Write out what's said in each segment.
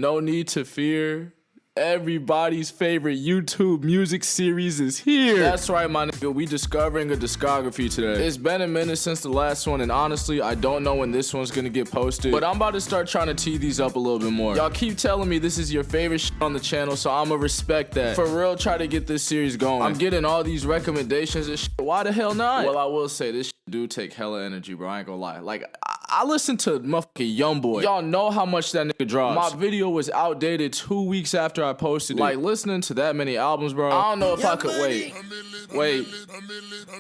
No Need to Fear. Everybody's favorite YouTube music series is here. That's right, my nigga. We discovering a discography today. It's been a minute since the last one, and honestly, I don't know when this one's gonna get posted. But I'm about to start trying to tee these up a little bit more. Y'all keep telling me this is your favorite shit on the channel, so I'ma respect that. For real, try to get this series going. I'm getting all these recommendations and shit. Why the hell not? Well, I will say this shit do take hella energy, bro. I ain't gonna lie. Like, I listen to motherfucking Youngboy. Y'all know how much that nigga drops. My video was outdated 2 weeks after I posted it. Like, listening to that many albums, bro, I don't know if I could wait.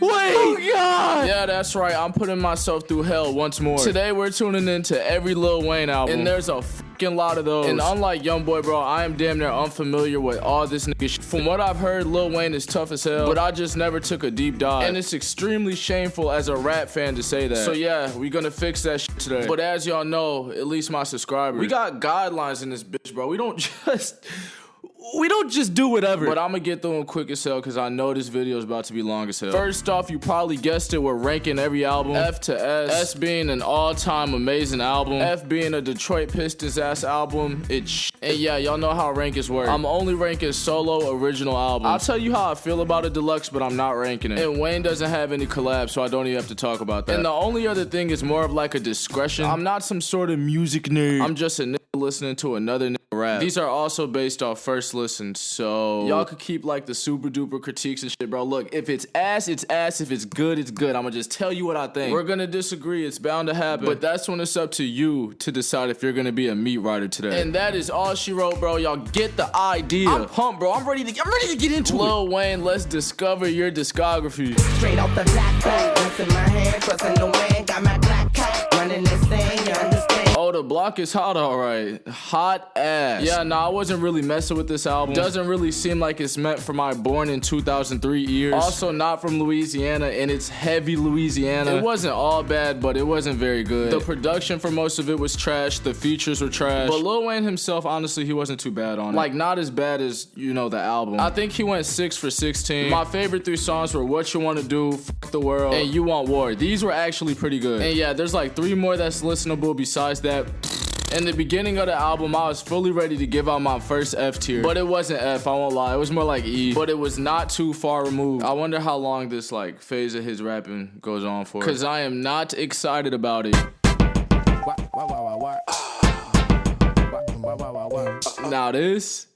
Oh, God. Yeah, that's right. I'm putting myself through hell once more. Today, we're tuning into every Lil Wayne album, and there's a fucking lot of those. And unlike Youngboy, bro, I am damn near unfamiliar with all this nigga shit. From what I've heard, Lil Wayne is tough as hell, but I just never took a deep dive. And it's extremely shameful as a rap fan to say that. So yeah, we gonna fix that shit today. But as y'all know, at least my subscribers, we got guidelines in this bitch, bro. We don't just do whatever. But I'm gonna get through them quick as hell because I know this video is about to be long as hell. First off, you probably guessed it, we're ranking every album F to S. S being an all-time amazing album, F being a Detroit Pistons ass album. And yeah, y'all know how rankings work. I'm only ranking solo original albums. I'll tell you how I feel about a deluxe, but I'm not ranking it. And Wayne doesn't have any collabs, so I don't even have to talk about that. And the only other thing is more of like a discretion. I'm not some sort of music nerd. I'm just a nigga listening to another nigga rap. These are also based off first listen, so y'all could keep like the super duper critiques and shit, bro. Look, if it's ass, it's ass. If it's good, it's good. I'ma just tell you what I think. We're gonna disagree, it's bound to happen, but that's when it's up to you to decide if you're gonna be a meat writer today. And that is all she wrote, bro. Y'all get the idea. I'm pumped, bro. I'm ready to get into Lil Wayne, let's discover your discography. Straight off the black coat, in my hand, pressing the wind, got my black coat, running this thing, you understand? Oh, the block is hot, alright. Hot ass. Yeah, nah, I wasn't really messing with this album. Doesn't really seem like it's meant for my born in 2003 ears. Also not from Louisiana, and it's heavy Louisiana. It wasn't all bad, but it wasn't very good. The production for most of it was trash. The features were trash. But Lil Wayne himself, honestly, he wasn't too bad on it. Like, not as bad as, you know, the album. I think he went 6 for 16. My favorite 3 songs were What You Wanna Do, Fuck the World, and You Want War. These were actually pretty good. And yeah, there's like 3 more that's listenable besides that. In the beginning of the album, I was fully ready to give out my first F tier. But it wasn't F, I won't lie. It was more like E. But it was not too far removed. I wonder how long this like phase of his rapping goes on for. Cause I am not excited about it. Now this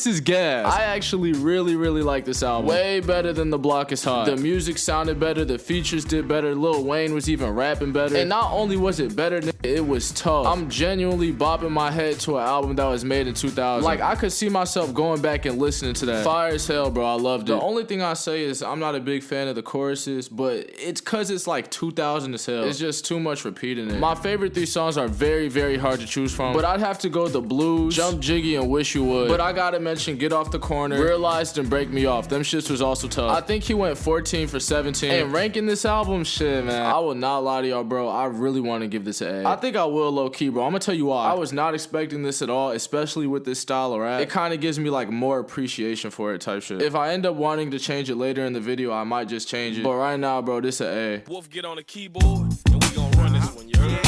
is gas. I actually really like this album. Way better than The Block is Hot. The music sounded better, the features did better, Lil Wayne was even rapping better. And not only was it better, it was tough. I'm genuinely bopping my head to an album that was made in 2000. Like, I could see myself going back and listening to that. Fire as hell, bro, I loved it. The only thing I say is I'm not a big fan of the choruses, but it's cause it's like 2000 as hell. It's just too much repeating it. My favorite 3 songs are very hard to choose from, but I'd have to go The Blues, Jump Jiggy, and Wish You Would. But I gotta mention Get Off the Corner, Realized, and Break Me Off. Them shits was also tough. I think he went 14 for 17. And ranking this album, shit, man, I will not lie to y'all, bro. I really want to give this an A. I think I will low-key, bro. I'm gonna tell you why. I was not expecting this at all, especially with this style of rap. It kind of gives me like more appreciation for it type shit. If I end up wanting to change it later in the video, I might just change it. But right now, bro, this an A. Wolf, get on the keyboard, and we gonna run this one, you heard?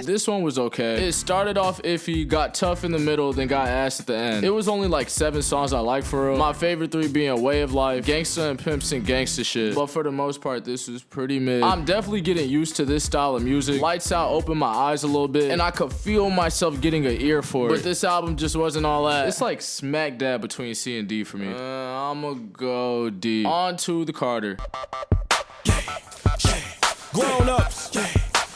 This one was okay. It started off iffy, got tough in the middle, then got ass at the end. It was only like 7 songs I like for real. My favorite 3 being Way of Life, Gangsta and Pimps, and Gangsta Shit. But for the most part, this was pretty mid. I'm definitely getting used to this style of music. Lights Out opened my eyes a little bit, and I could feel myself getting an ear for it. But this album just wasn't all that. It's like smack dab between C and D for me. I'ma go D. On to the Carter. Grown ups.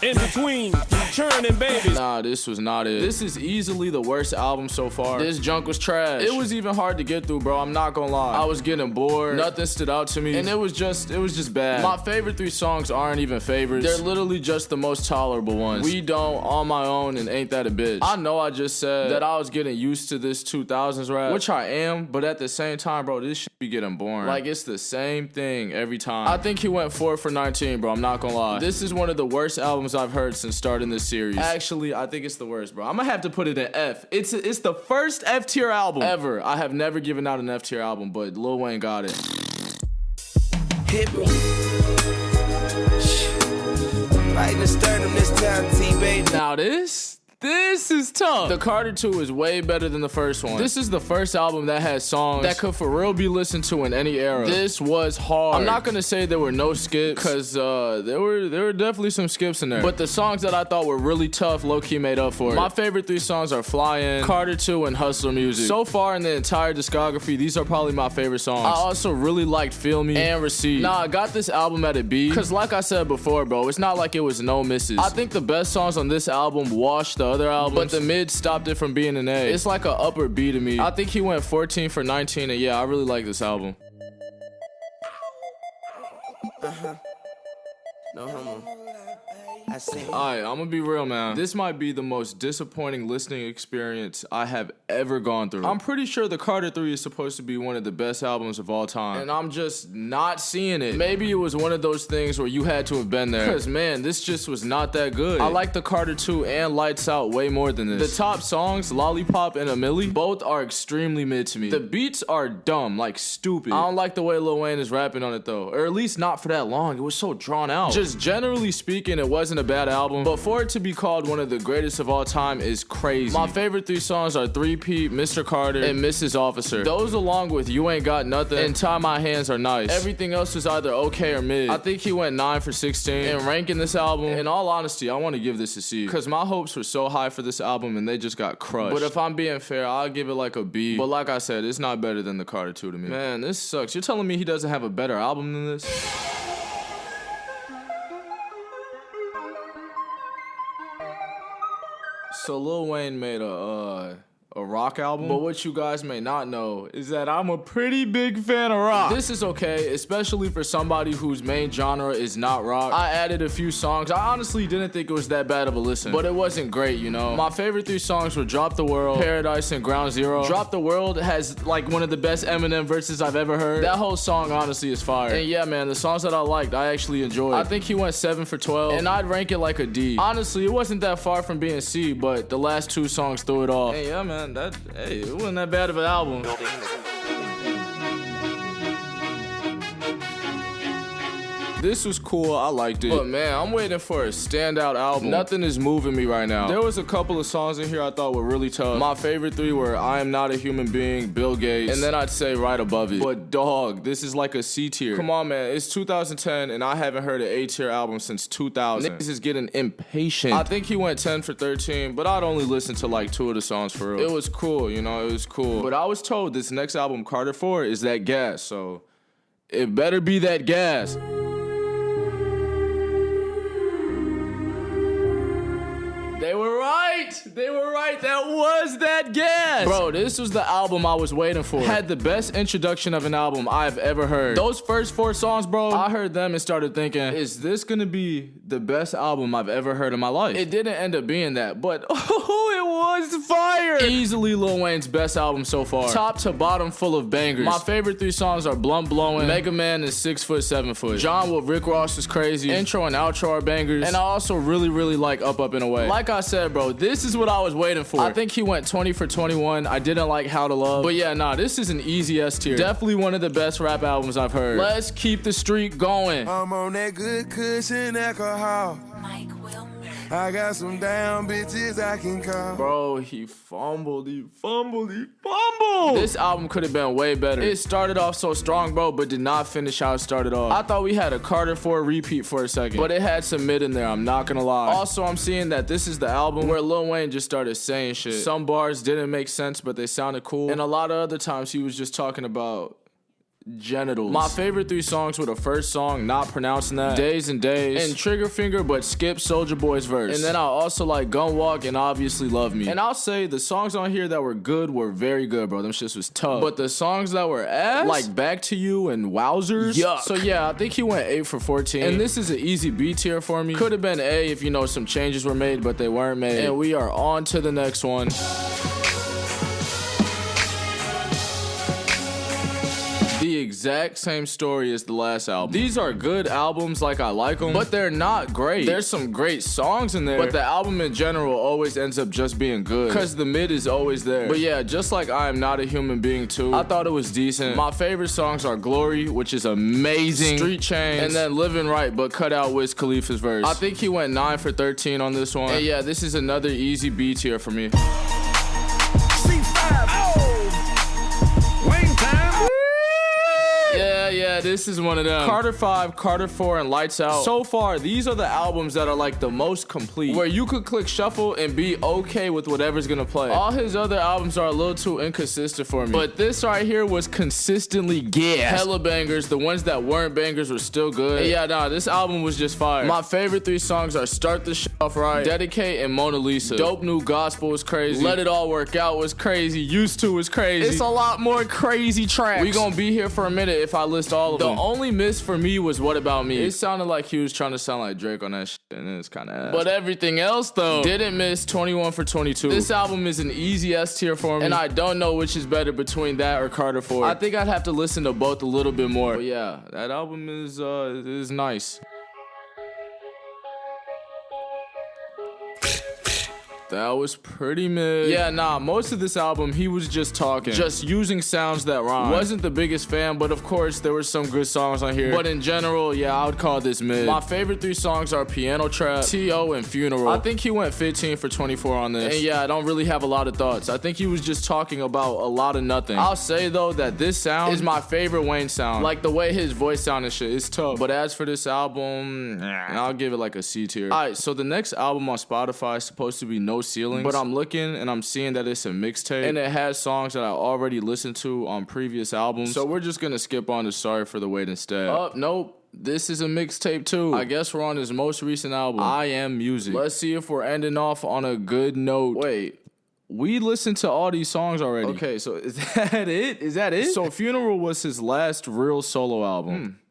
In between, churning babies. Nah, this was not it. This is easily the worst album so far. This junk was trash. It was even hard to get through, bro. I'm not gonna lie. I was getting bored. Nothing stood out to me. And it was just bad. My favorite 3 songs aren't even favorites. They're literally just the most tolerable ones. We Don't, On My Own, and Ain't That a Bitch. I know I just said that I was getting used to this 2000s rap, which I am, but at the same time, bro, this should be getting boring. Like, it's the same thing every time. I think he went 4 for 19, bro. I'm not gonna lie. This is one of the worst albums I've heard since starting this series. Actually, I think it's the worst, bro. I'm gonna have to put it in F. It's the first F tier album ever. I have never given out an F tier album, but Lil Wayne got it. Hit me. Right in the sternum this time, T-baby. Now this This is tough. The Carter 2 is way better than the first one. This is the first album that has songs that could for real be listened to in any era. This was hard. I'm not gonna say there were no skips, cause there were definitely some skips in there. But the songs that I thought were really tough, low-key made up for it. My favorite 3 songs are Flyin', Carter 2, and Hustler Music. So far in the entire discography, these are probably my favorite songs. I also really liked Feel Me and Receive. Nah, I got this album at a B, cause like I said before, bro, it's not like it was no misses. I think the best songs on this album washed the other albums, but the mid stopped it from being an A. It's like a upper B to me. I think he went 14 for 19, and yeah, I really like this album. No homo. I see. Alright, I'm gonna be real, man. This might be the most disappointing listening experience I have ever gone through. I'm pretty sure the Carter 3 is supposed to be one of the best albums of all time, and I'm just not seeing it. Maybe it was one of those things where you had to have been there, cause man, this just was not that good. I like the Carter 2 and Lights Out way more than this. The top songs, Lollipop and A Milli, both are extremely mid to me. The beats are dumb, like stupid. I don't like the way Lil Wayne is rapping on it though, or at least not for that long. It was so drawn out. Just generally speaking, it wasn't a bad album, but for it to be called one of the greatest of all time is crazy. My favorite 3 songs are 3P, Mr. Carter, and Mrs. Officer. Those along with You Ain't Got Nothing and Tie My Hands are nice. Everything else is either okay or mid. I think he went 9 for 16. And ranking this album, in all honesty, I want to give this a C, because my hopes were so high for this album and they just got crushed. But if I'm being fair, I'll give it like a B. But like I said, it's not better than the Carter 2 to me. Man, this sucks. You're telling me he doesn't have a better album than this? So Lil Wayne made a rock album, but what you guys may not know is that I'm a pretty big fan of rock. This is okay, especially for somebody whose main genre is not rock. I added a few songs. I honestly didn't think it was that bad of a listen, but it wasn't great, you know. My favorite 3 songs were Drop the World, Paradise, and Ground Zero. Drop the World has like one of the best Eminem verses I've ever heard. That whole song honestly is fire. And yeah, man, the songs that I liked, I actually enjoyed. I think he went 7 for 12, and I'd rank it like a D. Honestly, it wasn't that far from being C, but the last 2 songs threw it off. Hey, yeah, man, it wasn't that bad of an album. This was cool, I liked it. But man, I'm waiting for a standout album. Nothing is moving me right now. There was a couple of songs in here I thought were really tough. My favorite 3 were I Am Not a Human Being, Bill Gates, and then I'd say right above it. But dog, this is like a C tier. Come on, man, it's 2010 and I haven't heard an A tier album since 2000. Niggas is getting impatient. I think he went 10 for 13, but I'd only listen to like 2 of the songs for real. It was cool, you know, it was cool. But I was told this next album, Carter 4, is that gas, so it better be that gas. They were right! They were right! That was that gas! Bro, this was the album I was waiting for. Had the best introduction of an album I've ever heard. Those first 4 songs, bro, I heard them and started thinking, is this gonna be the best album I've ever heard in my life? It didn't end up being that, but oh, it was fire! Easily Lil Wayne's best album so far. Top to bottom full of bangers. My favorite 3 songs are Blunt Blowin', Mega Man, and 6 Foot 7 Foot. John with Rick Ross is crazy. Intro and outro are bangers. And I also really like Up Up and Away. Like I said, bro, this is what I was waiting for. I think he went 20 for 21. I didn't like How to Love. But yeah, nah, this is an easy S tier. Definitely one of the best rap albums I've heard. Let's keep the streak going. I'm on that good cushion alcohol. Mike Wilmer. I got some damn bitches I can call. Bro, he fumbled. This album could have been way better. It started off so strong, bro, but did not finish how it started off. I thought we had a Carter 4 repeat for a second, but it had some mid in there, I'm not gonna lie. Also, I'm seeing that this is the album where Lil Wayne just started saying shit. Some bars didn't make sense, but they sounded cool. And a lot of other times he was just talking about genitals. My favorite 3 songs were the first song, Not Pronouncing That, Days and Days, and Trigger Finger but skip Soulja Boy's verse. And then I also like Gun Walk and obviously Love Me. And I'll say the songs on here that were good were very good, bro. Them shits was tough. But the songs that were ass, like Back to You and Wowzers, yuck. So yeah, I think he went 8 for 14. And this is an easy B tier for me. Could have been A if, you know, some changes were made, but they weren't made. And we are on to the next one. The the exact same story as the last album. These are good albums, like I like them, but they're not great. There's some great songs in there, but the album in general always ends up just being good, cause the mid is always there. But yeah, just like I Am Not a Human Being 2, I thought it was decent. My favorite songs are Glory, which is amazing, Street Chains, and then Living Right, but cut out Wiz Khalifa's verse. I think he went 9 for 13 on this one. And yeah, this is another easy B tier for me. Yeah, this is one of them. Carter 5, Carter 4, and Lights Out. So far, these are the albums that are like the most complete, where you could click shuffle and be okay with whatever's gonna play. All his other albums are a little too inconsistent for me, but this right here was consistently gas. Hella bangers. The ones that weren't bangers were still good. And yeah, nah, this album was just fire. My favorite 3 songs are Start the Shit Off Right, Dedicate, and Mona Lisa. Dope New Gospel was crazy. Let It All Work Out was crazy. Used To was crazy. It's a lot more crazy tracks. We gonna be here for a minute if I list all of them. The only miss for me was What About Me. It sounded like he was trying to sound like Drake on that shit, and it's kind of ass. But everything else though, didn't miss. 21 for 22. This album is an easy S tier for me, and I don't know which is better between that or Carter 4. I think I'd have to listen to both a little bit more. But yeah, that album is nice. That was pretty mid. Yeah, nah, most of this album, he was just talking. Just using sounds that rhyme. Wasn't the biggest fan, but of course, there were some good songs on here. But in general, yeah, I would call this mid. My favorite 3 songs are Piano Trap, T.O., and Funeral. I think he went 15 for 24 on this. And yeah, I don't really have a lot of thoughts. I think he was just talking about a lot of nothing. I'll say, though, that this sound is my favorite Wayne sound. Like, the way his voice sound and shit is tough. But as for this album, I'll give it like a C tier. Alright, so the next album on Spotify is supposed to be No Ceilings, but I'm looking and I'm seeing that it's a mixtape and it has songs that I already listened to on previous albums, so we're just gonna skip on to Sorry for the Wait instead. Nope, this is a mixtape too. I guess we're on his most recent album, I Am Music. Let's see if we're ending off on a good note. Wait, we listened to all these songs already. Okay, so is that it? Is that it? So Funeral was his last real solo album.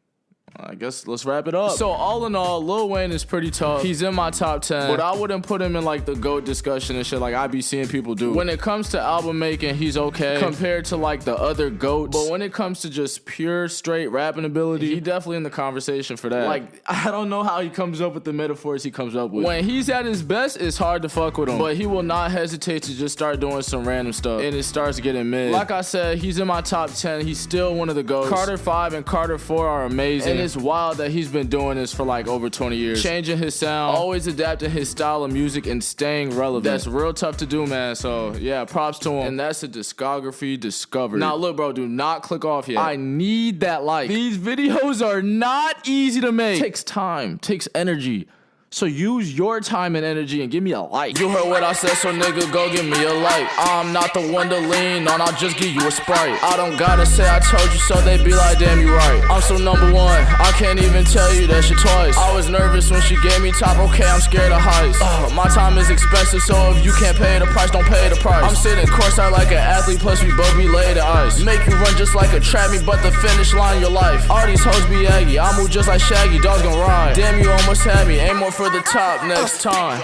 I guess let's wrap it up. So all in all, Lil Wayne is pretty tough. He's in my top 10, but I wouldn't put him in like the GOAT discussion and shit like I be seeing people do. When it comes to album making, he's okay compared to like the other GOATs. But when it comes to just pure straight rapping ability, he definitely in the conversation for that. Like, I don't know how he comes up with the metaphors he comes up with. When he's at his best, it's hard to fuck with him, but he will not hesitate to just start doing some random stuff, and it starts getting mid. Like I said, he's in my top 10. He's still one of the GOATs. Carter 5 and Carter 4 are amazing, and it's wild that he's been doing this for like over 20 years. Changing his sound, always adapting his style of music, and staying relevant. That's real tough to do, man. So yeah, props to him. And that's a discography discovered. Now look, bro, do not click off yet. I need that like. These videos are not easy to make. Takes time, takes energy. So use your time and energy and give me a like. You heard what I said, so nigga, go give me a like. I'm not the one to lean on, I'll just give you a Sprite. I don't gotta say I told you so, they be like, damn, you right. I'm so number one, I can't even tell you that shit twice. I was nervous when she gave me top, okay, I'm scared of heights. My time is expensive, so if you can't pay the price, don't pay the price. I'm sitting courtside like an athlete, plus we both be laid to ice. Make you run just like a trap me, but the finish line your life. All these hoes be aggy, I move just like Shaggy, dogs gon' ride. Damn, you almost had me, aim more for the top next time.